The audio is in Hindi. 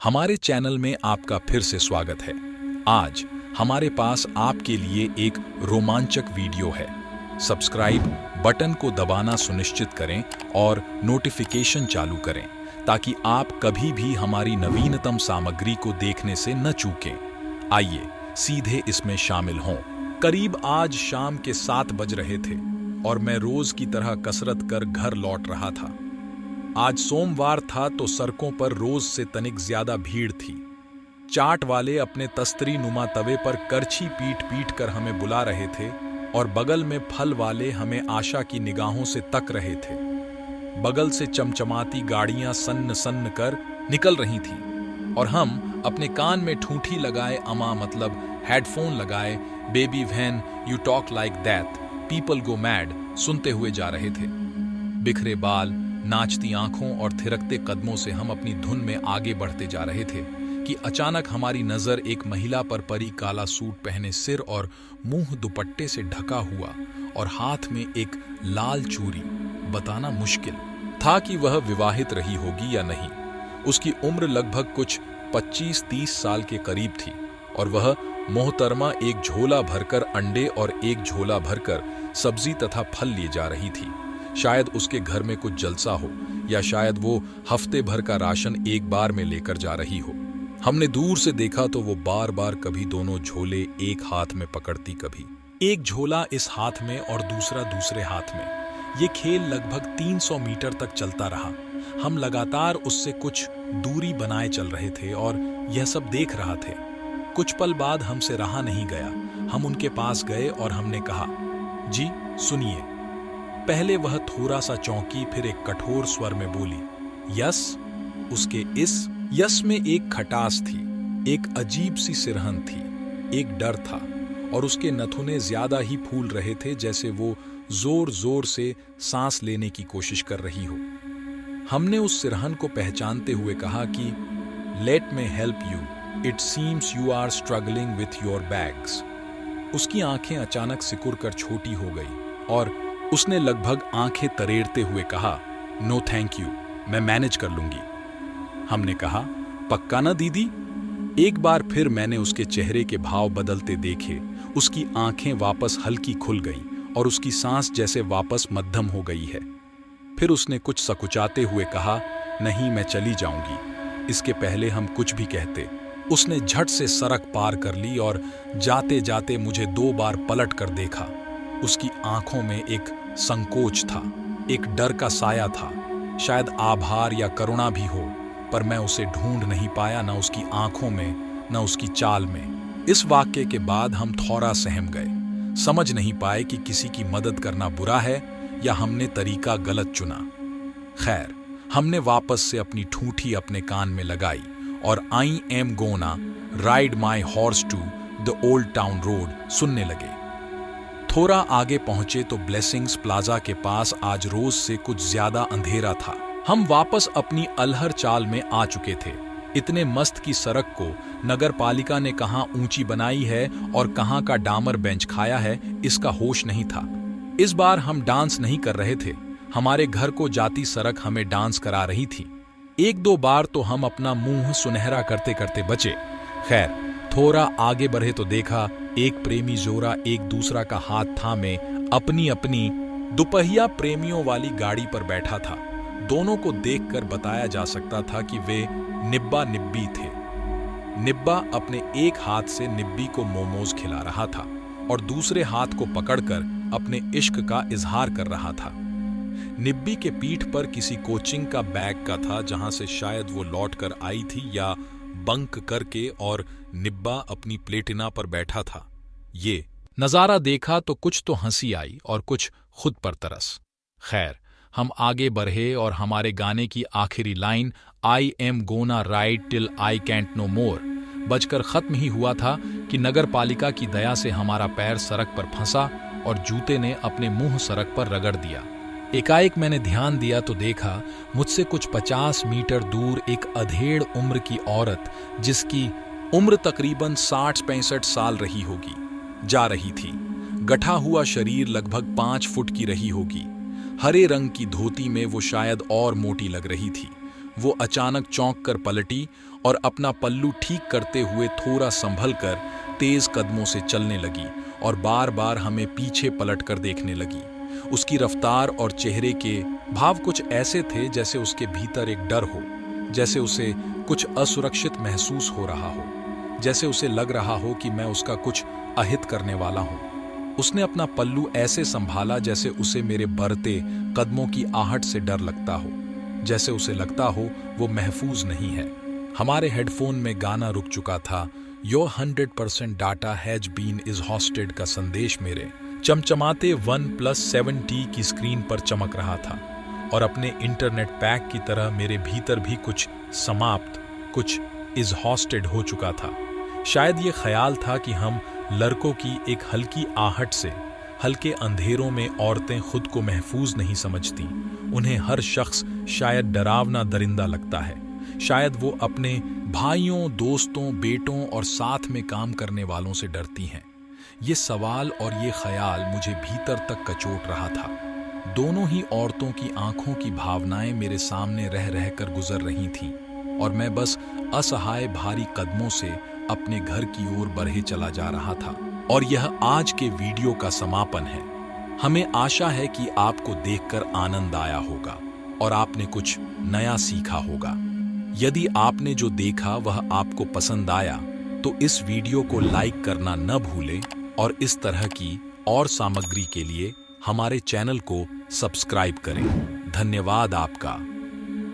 हमारे चैनल में आपका फिर से स्वागत है। आज हमारे पास आपके लिए एक रोमांचक वीडियो है। सब्सक्राइब बटन को दबाना सुनिश्चित करें और नोटिफिकेशन चालू करें ताकि आप कभी भी हमारी नवीनतम सामग्री को देखने से न चूकें। आइए सीधे इसमें शामिल हों। करीब आज शाम के 7 बज रहे थे और मैं रोज की तरह कसरत कर घर लौट रहा था। आज सोमवार था तो सड़कों पर रोज से तनिक ज्यादा भीड़ थी। चाट वाले अपने तस्तरी नुमा तवे पर करछी पीट पीट कर हमें बुला रहे थे और बगल में फल वाले हमें आशा की निगाहों से तक रहे थे। बगल से चमचमाती गाड़ियां सन्न सन्न कर निकल रही थीं और हम अपने कान में ठूठी लगाए मतलब हेडफोन लगाए baby when you talk like that people go mad सुनते हुए जा रहे थे। बिखरे बाल, नाचती आंखों और थिरकते कदमों से हम अपनी धुन में आगे बढ़ते जा रहे थे कि अचानक हमारी नजर एक महिला पर पड़ी। काला सूट पहने, सिर और मुंह दुपट्टे से ढका हुआ और हाथ में एक लाल चूड़ी। बताना मुश्किल था कि वह विवाहित रही होगी या नहीं। उसकी उम्र लगभग कुछ 25-30 साल के करीब थी और वह मोहतरमा एक झोला भरकर अंडे और एक झोला भरकर सब्जी तथा फल लिए जा रही थी। शायद उसके घर में कुछ जलसा हो या शायद वो हफ्ते भर का राशन एक बार में लेकर जा रही हो। हमने दूर से देखा तो वो बार बार कभी दोनों झोले एक हाथ में पकड़ती, कभी एक झोला इस हाथ में और दूसरा दूसरे हाथ में। ये खेल लगभग 300 मीटर तक चलता रहा। हम लगातार उससे कुछ दूरी बनाए चल रहे थे और यह सब देख रहा थे। कुछ पल बाद हमसे रहा नहीं गया। हम उनके पास गए और हमने कहा, जी सुनिए। पहले वह थोड़ा सा चौंकी, फिर एक कठोर स्वर में बोली, यस। उसके इस यस में एक खटास थी, एक अजीब सी सिरहन थी, एक डर था और उसके नथुने ज्यादा ही फूल रहे थे, जैसे वो जोर जोर से सांस लेने की कोशिश कर रही हो। हमने उस सिरहन को पहचानते हुए कहा कि let me help you, it seems you are struggling with your bags. उसकी आंखें अचानक सिकुड़ कर छोटी हो गई और उसने लगभग आंखें तरेड़ते हुए कहा, नो थैंक यू, मैं मैनेज कर लूंगी। हमने कहा, पक्का ना दीदी? एक बार फिर मैंने उसके चेहरे के भाव बदलते देखे। उसकी आंखें वापस हल्की खुल गईं और उसकी सांस जैसे वापस मध्यम हो गई है। फिर उसने कुछ सकुचाते हुए कहा, नहीं मैं चली जाऊंगी। इसके पहले हम कुछ भी कहते, उसने झट से सड़क पार कर ली और जाते जाते मुझे 2 बार पलट कर देखा। उसकी आंखों में एक संकोच था, एक डर का साया था, शायद आभार या करुणा भी हो, पर मैं उसे ढूंढ नहीं पाया, न उसकी आंखों में न उसकी चाल में। इस वाक्य के बाद हम थोड़ा सहम गए। समझ नहीं पाए कि किसी की मदद करना बुरा है या हमने तरीका गलत चुना। खैर, हमने वापस से अपनी ठूठी अपने कान में लगाई और I am gonna ride my horse to the old town road सुनने लगे। थोड़ा आगे पहुंचे तो ब्लेसिंग्स प्लाजा के पास आज रोज से कुछ ज्यादा अंधेरा था। हम वापस अपनी अलहर चाल में आ चुके थे। इतने मस्त की सड़क को नगर पालिका ने कहां ऊंची बनाई है और कहां का डामर बेंच खाया है, इसका होश नहीं था। इस बार हम डांस नहीं कर रहे थे। हमारे घर को जाती सड़क हमें डांस करा रही थी। 1-2 बार तो हम अपना मुंह सुनहरा करते करते बचे। खैर, थोड़ा आगे बढ़े तो देखा एक प्रेमी जोड़ा एक दूसरा का हाथ थामे अपनी अपनी दुपहिया प्रेमियों वाली गाड़ी पर बैठा था। दोनों को देखकर बताया जा सकता था कि वे निब्बा निब्बी थे। निब्बा अपने एक हाथ से निब्बी को मोमोज खिला रहा था और दूसरे हाथ को पकड़कर अपने इश्क का इजहार कर रहा था। निब्बी के पीठ पर किसी कोचिंग का बैग का था, जहां से शायद वो लौट कर आई थी या बंक करके, और निब्बा अपनी प्लेटिना पर बैठा था। ये नजारा देखा तो कुछ तो हंसी आई और कुछ खुद पर तरस। खैर, हम आगे बढ़े और हमारे गाने की आखिरी line I am gonna ride till I can't no more बजकर खत्म ही हुआ था कि नगर पालिका की दया से हमारा पैर सड़क पर फंसा और जूते ने अपने मुंह सड़क पर रगड़ दिया। एकाएक मैंने ध्यान दिया तो देखा मुझसे कुछ 50 मीटर दूर एक अधेड़ उम्र की औरत, जिसकी उम्र तकरीबन 60-65 साल रही होगी, जा रही थी। गठा हुआ शरीर लगभग 5 फुट की रही होगी। हरे रंग की धोती में वो शायद और मोटी लग रही थी। वो अचानक चौंक कर पलटी और अपना पल्लू ठीक करते हुए थोड़ा संभल कर तेज कदमों से चलने लगी और बार बार हमें पीछे पलट कर देखने लगी। उसकी रफ्तार और चेहरे के भाव कुछ ऐसे थे जैसे उसके भीतर एक डर हो, जैसे उसे कुछ असुरक्षित महसूस हो रहा हो, जैसे उसे लग रहा हो कि मैं उसका कुछ अहित करने वाला हूं। उसने अपना पल्लू ऐसे संभाला जैसे उसे मेरे बढ़ते कदमों की आहट से डर लगता हो, जैसे उसे लगता हो वो महफूज नहीं है। हमारे हेडफोन में गाना रुक चुका था। Your 100% data has been is hosted का संदेश मेरे चमचमाते OnePlus 7T की स्क्रीन पर चमक रहा था और अपने इंटरनेट पैक की तरह मेरे भीतर भी कुछ समाप्त, कुछ इज हॉस्टेड हो चुका था। शायद ये ख्याल था कि हम लड़कों की एक हल्की आहट से हल्के अंधेरों में औरतें खुद को महफूज नहीं समझती। उन्हें हर शख्स शायद डरावना दरिंदा लगता है। शायद वो अपने भाइयों, दोस्तों, बेटों और साथ में काम करने वालों से डरती हैं। ये सवाल और ये ख्याल मुझे भीतर तक कचोट रहा था। दोनों ही औरतों की आंखों की भावनाएं मेरे सामने रह रहकर गुजर रही थीं और मैं बस असहाय भारी कदमों से अपने घर की ओर बढ़े चला जा रहा था। और यह आज के वीडियो का समापन है। हमें आशा है कि आपको देखकर आनंद आया होगा और आपने कुछ नया सीखा होगा। यदि आपने जो देखा वह आपको पसंद आया तो इस वीडियो को लाइक करना न भूलें और इस तरह की और सामग्री के लिए हमारे चैनल को सब्सक्राइब करें। धन्यवाद आपका।